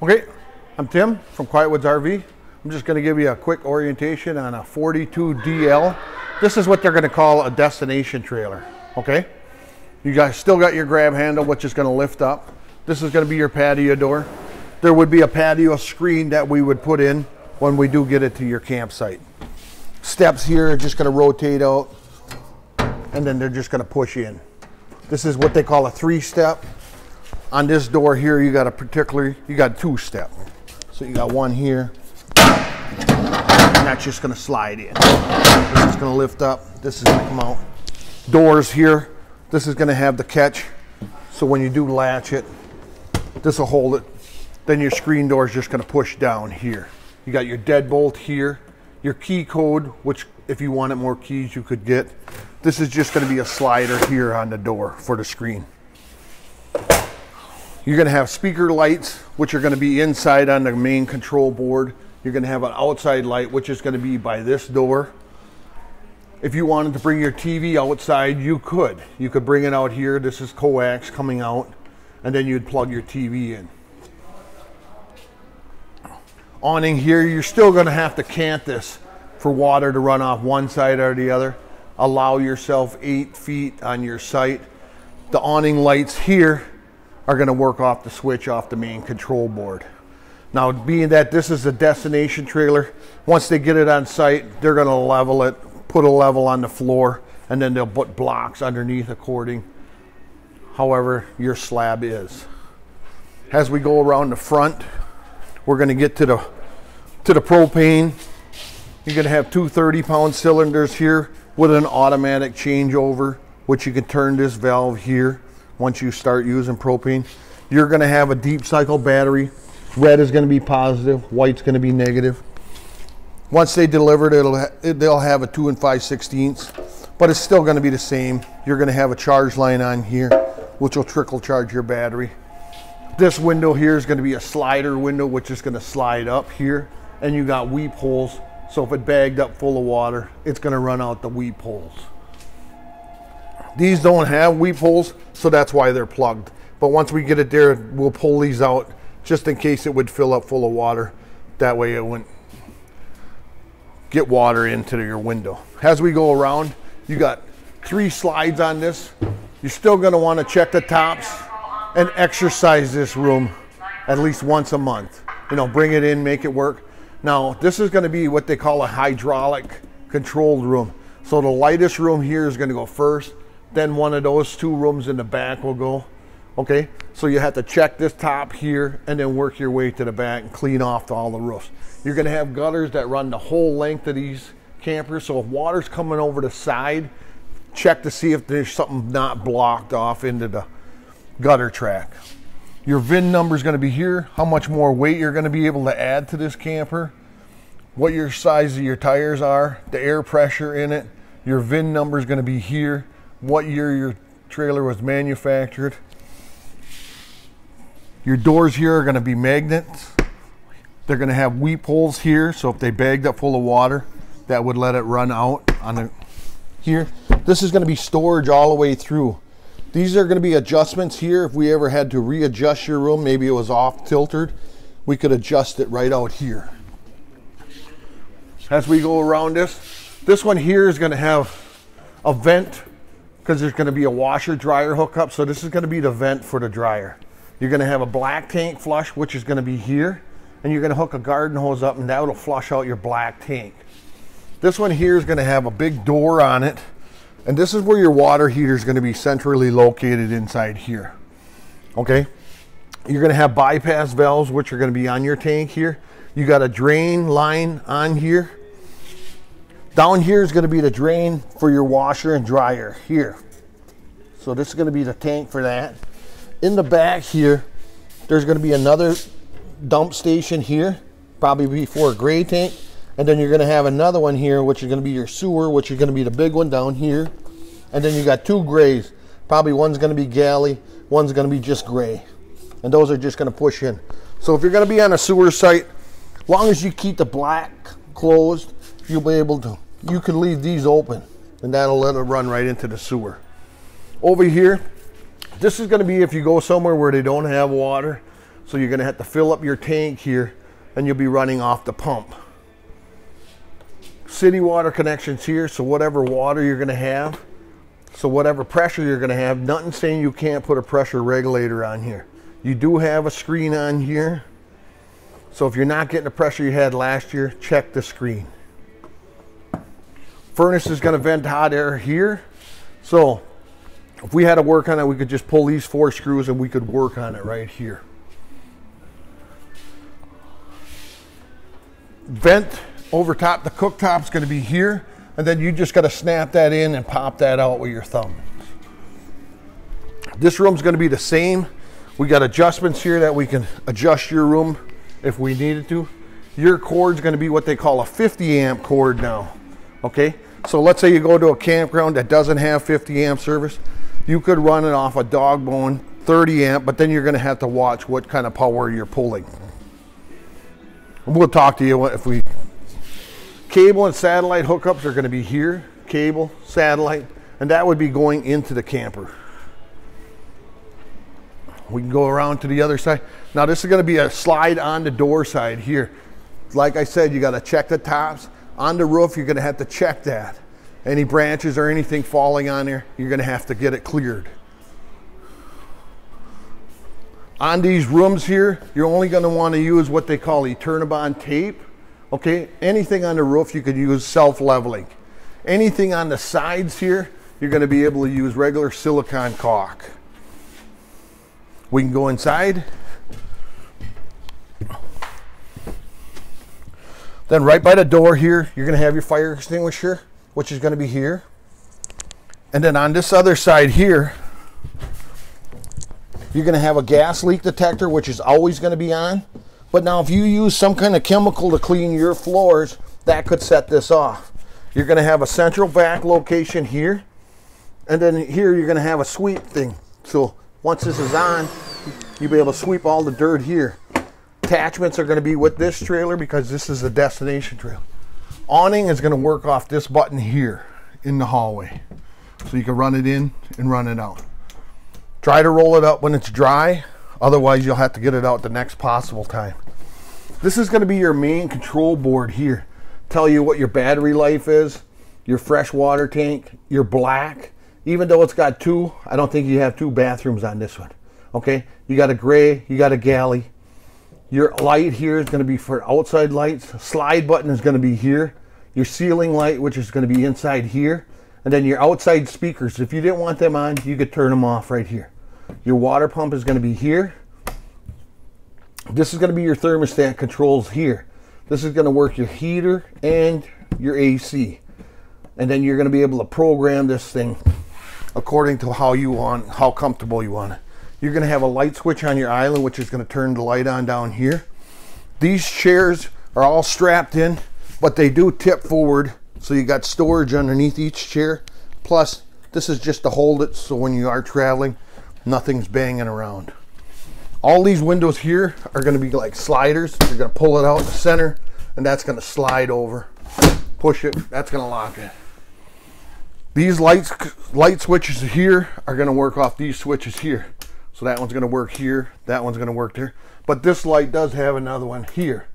Okay, I'm Tim from Quietwoods RV. I'm just going to give you a quick orientation on a 42 DL. This is what they're going to call a destination trailer. Okay, you guys still got your grab handle, which is going to lift up. This is going to be your patio door. There would be a patio screen that we would put in when we do get it to your campsite. Steps here are just going to rotate out, and then they're just going to push in. This is what they call a 3-step. On this door here, you got 2-step. So you got one here, and that's just going to slide in. This is going to lift up. This is going to come out. Doors here, this is going to have the catch. So when you do latch it, this will hold it. Then your screen door is just going to push down here. You got your deadbolt here, your key code, which if you wanted more keys you could get. This is just going to be a slider here on the door for the screen. You're going to have speaker lights, which are going to be inside on the main control board. You're going to have an outside light, which is going to be by this door. If you wanted to bring your TV outside, you could. You could bring it out here. This is coax coming out, and then you'd plug your TV in. Awning here, you're still going to have to cant this for water to run off one side or the other. Allow yourself 8 feet on your site. The awning lights here are going to work off the switch off the main control board. Now, being that this is a destination trailer, once they get it on site, they're going to level it, put a level on the floor, and then they'll put blocks underneath according however your slab is. As we go around the front, we're going to get to the propane. You're going to have 2 30-pound cylinders here with an automatic changeover, which you can turn this valve here once you start using propane. You're going to have a deep cycle battery. Red is going to be positive, white's going to be negative. Once they deliver it, they'll have a 2 5/16, but it's still going to be the same. You're going to have a charge line on here, which will trickle charge your battery. This window here is going to be a slider window, which is going to slide up here, and you got weep holes. So if it bagged up full of water, it's going to run out the weep holes. These don't have weep holes, so that's why they're plugged. But once we get it there, we'll pull these out just in case it would fill up full of water. That way it wouldn't get water into your window. As we go around, you got 3 slides on this. You're still going to want to check the tops and exercise this room at least once a month. You know, bring it in, make it work. Now, this is going to be what they call a hydraulic controlled room. So the lightest room here is going to go first. Then one of those 2 rooms in the back will go. Okay, so you have to check this top here and then work your way to the back and clean off all the roofs. You're going to have gutters that run the whole length of these campers. So if water's coming over the side, check to see if there's something not blocked off into the gutter track. Your VIN number is going to be here, how much more weight you're going to be able to add to this camper, what your size of your tires are, the air pressure in it. Your VIN number is going to be here, what year your trailer was manufactured. Your doors here are going to be magnets. They're going to have weep holes here, so if they bagged up full of water, that would let it run out on the here. This is going to be storage all the way through. These are going to be adjustments here. If we ever had to readjust your room, maybe it was off tilted, we could adjust it right out here. As we go around this one here is going to have a vent because there's going to be a washer dryer hookup. So this is going to be the vent for the dryer. You're going to have a black tank flush, which is going to be here, and you're going to hook a garden hose up, and that will flush out your black tank. This one here is going to have a big door on it. And this is where your water heater is going to be centrally located inside here. Okay, you're going to have bypass valves, which are going to be on your tank here. You got a drain line on here. Down here is going to be the drain for your washer and dryer here. So this is going to be the tank for that. In the back here, there's going to be another dump station here, probably before a gray tank. And then you're going to have another one here, which is going to be your sewer, which is going to be the big one down here. And then you got 2 grays. Probably one's going to be galley, one's going to be just gray. And those are just going to push in. So if you're going to be on a sewer site, as long as you keep the black closed, you'll be able to, you can leave these open, and that'll let it run right into the sewer. Over here, this is going to be if you go somewhere where they don't have water. So you're going to have to fill up your tank here, and you'll be running off the pump. City water connections here, so whatever water you're going to have, so whatever pressure you're going to have, nothing saying you can't put a pressure regulator on here. You do have a screen on here, so if you're not getting the pressure you had last year, check the screen. Furnace is going to vent hot air here, so if we had to work on it, we could just pull these 4 screws and we could work on it right here. Vent over top the cooktop is going to be here, and then you just got to snap that in and pop that out with your thumb. This room's going to be the same. We got adjustments here that we can adjust your room if we needed to. Your cord's going to be what they call a 50 amp cord now. Okay, so let's say you go to a campground that doesn't have 50 amp service. You could run it off a dog bone 30 amp, but then you're going to have to watch what kind of power you're pulling. We'll talk to you if we... Cable and satellite hookups are going to be here. Cable, satellite, and that would be going into the camper. We can go around to the other side. Now this is going to be a slide on the door side here. Like I said, you got to check the tops. On the roof, you're going to have to check that. Any branches or anything falling on there, you're going to have to get it cleared. On these rooms here, you're only going to want to use what they call Eternabond tape. Okay, anything on the roof you could use self-leveling. Anything on the sides here, you're going to be able to use regular silicone caulk. We can go inside. Then right by the door here, you're going to have your fire extinguisher, which is going to be here. And then on this other side here, you're going to have a gas leak detector, which is always going to be on. But now if you use some kind of chemical to clean your floors, that could set this off. You're going to have a central vac location here. And then here you're going to have a sweep thing. So once this is on, you'll be able to sweep all the dirt here. Attachments are going to be with this trailer because this is the destination trailer. Awning is going to work off this button here in the hallway. So you can run it in and run it out. Try to roll it up when it's dry, otherwise you'll have to get it out the next possible time. This is going to be your main control board here. Tell you what your battery life is, your fresh water tank, your black. Even though it's got 2, I don't think you have 2 bathrooms on this one. Okay, you got a gray, you got a galley. Your light here is going to be for outside lights. Slide button is going to be here. Your ceiling light, which is going to be inside here. And then your outside speakers, if you didn't want them on, you could turn them off right here. Your water pump is going to be here. This is going to be your thermostat controls here. This is going to work your heater and your AC. And then you're going to be able to program this thing according to how you want, how comfortable you want it. You're going to have a light switch on your island, which is going to turn the light on down here. These chairs are all strapped in, but they do tip forward. So you got storage underneath each chair. Plus, this is just to hold it so when you are traveling, nothing's banging around. All these windows here are going to be like sliders. You're going to pull it out in the center, and that's going to slide over. Push it, that's going to lock it. These light switches here are going to work off these switches here. So that one's going to work here, that one's going to work there. But this light does have another one here.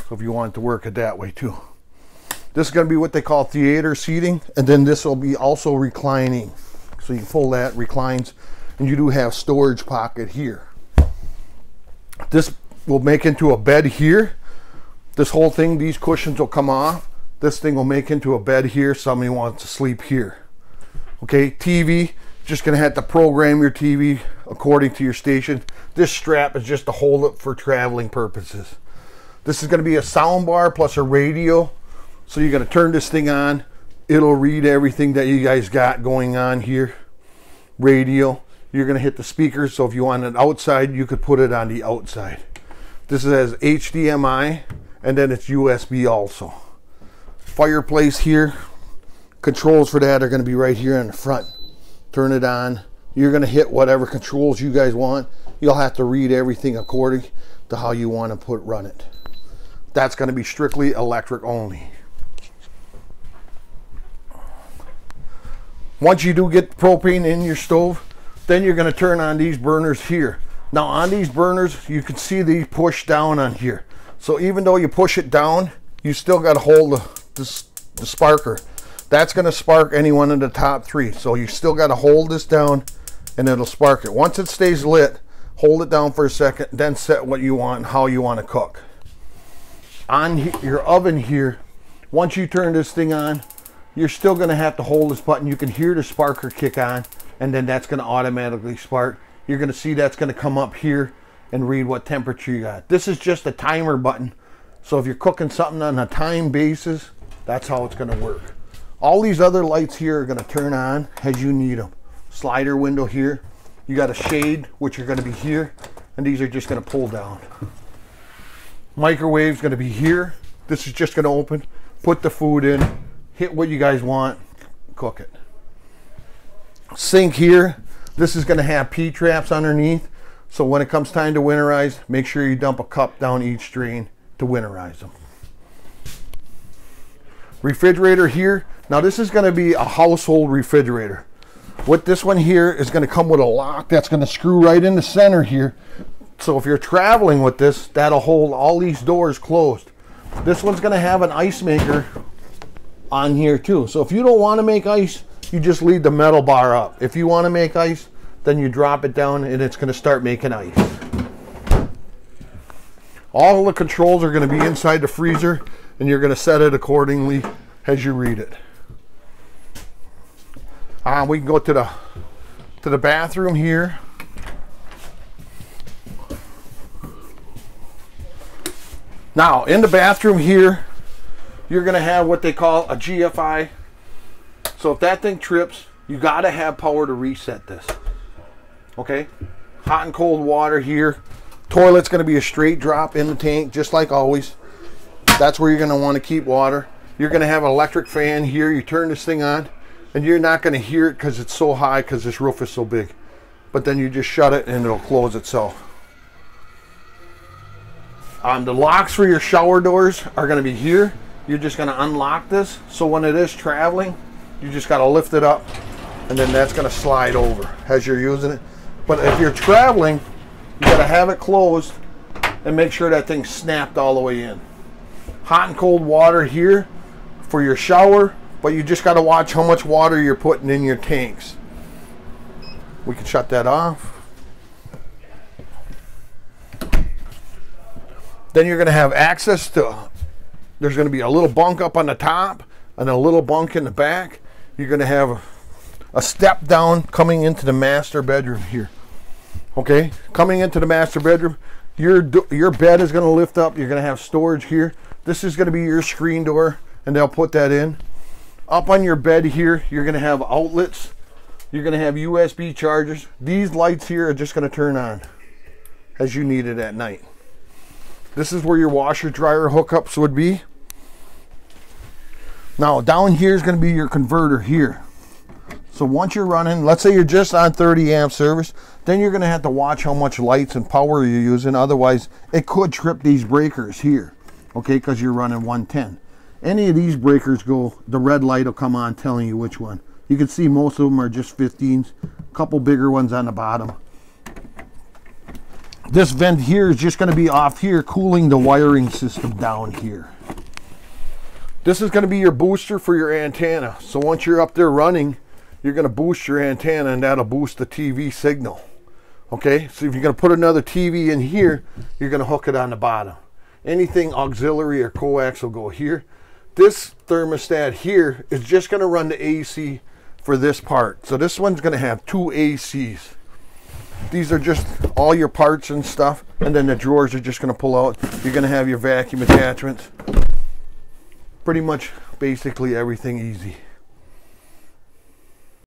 So if you want it to work it that way too. This is going to be what they call theater seating, and then this will be also reclining. So you can pull that, reclines, and you do have storage pocket here. This will make into a bed here. This whole thing, these cushions will come off. This thing will make into a bed here. Somebody wants to sleep here. Okay, TV, just going to have to program your TV according to your station. This strap is just to hold it for traveling purposes. This is going to be a sound bar plus a radio. So you're going to turn this thing on. It'll read everything that you guys got going on here. Radio. You're going to hit the speakers. So if you want it outside, you could put it on the outside. This has HDMI, and then it's USB also. Fireplace here. Controls for that are going to be right here in the front. Turn it on. You're going to hit whatever controls you guys want. You'll have to read everything according to how you want to run it. That's going to be strictly electric only. Once you do get propane in your stove, then you're going to turn on these burners here. Now on these burners, you can see these push down on here. So even though you push it down, you still got to hold the sparker. That's going to spark any one of the top three. So you still got to hold this down and it'll spark it. Once it stays lit, hold it down for a second, then set what you want and how you want to cook. On your oven here, once you turn this thing on, you're still going to have to hold this button. You can hear the sparker kick on, and then that's going to automatically spark. You're going to see that's going to come up here and read what temperature you got. This is just a timer button. So if you're cooking something on a time basis, that's how it's going to work. All these other lights here are going to turn on as you need them. Slider window here. You got a shade, which are going to be here, and these are just going to pull down. Microwave's going to be here. This is just going to open, put the food in, hit what you guys want, cook it. Sink here. This is going to have P-traps underneath. So when it comes time to winterize, make sure you dump a cup down each drain to winterize them. Refrigerator here. Now this is going to be a household refrigerator. With this one here is going to come with a lock that's going to screw right in the center here. So if you're traveling with this, that'll hold all these doors closed. This one's going to have an ice maker on here too. So if you don't want to make ice, you just leave the metal bar up. If you want to make ice, then you drop it down and it's going to start making ice. All the controls are going to be inside the freezer, and you're going to set it accordingly as you read it. We can go to the bathroom here. Now in the bathroom here, you're going to have what they call a GFI. So if that thing trips, you got to have power to reset this. Okay, hot and cold water here. Toilet's going to be a straight drop in the tank, just like always. That's where you're going to want to keep water. You're going to have an electric fan here. You turn this thing on, and you're not going to hear it because it's so high because this roof is so big. But then you just shut it and it'll close itself. The locks for your shower doors are going to be here. You're just going to unlock this. So when it is traveling, you just got to lift it up, and then that's going to slide over as you're using it. But if you're traveling, you got to have it closed and make sure that thing's snapped all the way in. Hot and cold water here for your shower, but you just got to watch how much water you're putting in your tanks. We can shut that off. Then you're going to have access to, there's going to be a little bunk up on the top and a little bunk in the back. You're going to have a step down coming into the master bedroom here. Okay, coming into the master bedroom, your bed is going to lift up. You're going to have storage here. This is going to be your screen door, and they'll put that in. Up on your bed here, you're going to have outlets. You're going to have USB chargers. These lights here are just going to turn on as you need it at night. This is where your washer dryer hookups would be. Now down here is going to be your converter here. So once you're running, let's say you're just on 30 amp service, then you're going to have to watch how much lights and power you're using. Otherwise, it could trip these breakers here, okay, because you're running 110. Any of these breakers go, the red light will come on telling you which one. You can see most of them are just 15s, a couple bigger ones on the bottom. This vent here is just going to be off here, cooling the wiring system down here. This is going to be your booster for your antenna. So once you're up there running, you're going to boost your antenna, and that'll boost the TV signal. Okay, so if you're going to put another TV in here, you're going to hook it on the bottom. Anything auxiliary or coax will go here. This thermostat here is just going to run the AC for this part. So this one's going to have 2 ACs. These are just all your parts and stuff, and then the drawers are just going to pull out. You're going to have your vacuum attachments. Pretty much basically everything easy.